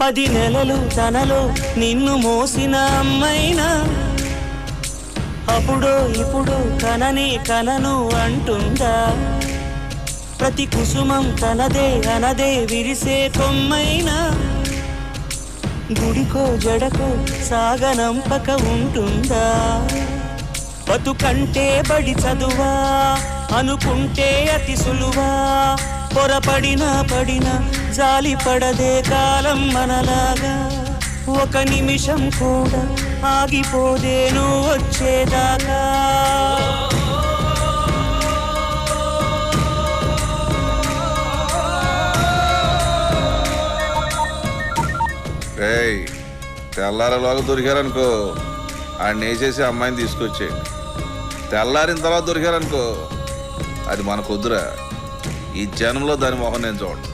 10 నెలలు తనలో నిన్ను మోసిన అమ్మైనా అప్పుడో ఇప్పుడు కనని కలను అంటుందా? ప్రతి కుసుమం తనదే అనదే విరిసే కొమ్మైనా గుడికో జడకో సాగనంపక ఉంటుందా? బతుకంటే బడి చదువా అనుకుంటే అతి సులువా? పడినా జాలి పడదే కాలం మనలాగా. ఒక నిమిషం కూడా ఆగిపోదే నువ్వు వచ్చేదాకా. తెల్లారేలాగా దొరికారనుకో ఆడిని వేసేసి అమ్మాయిని తీసుకొచ్చే. తెల్లారిన తర్వాత దొరికారనుకో అది మనకొద్దురా. ఈ జనంలో దాని మొహం నేను చూడండి.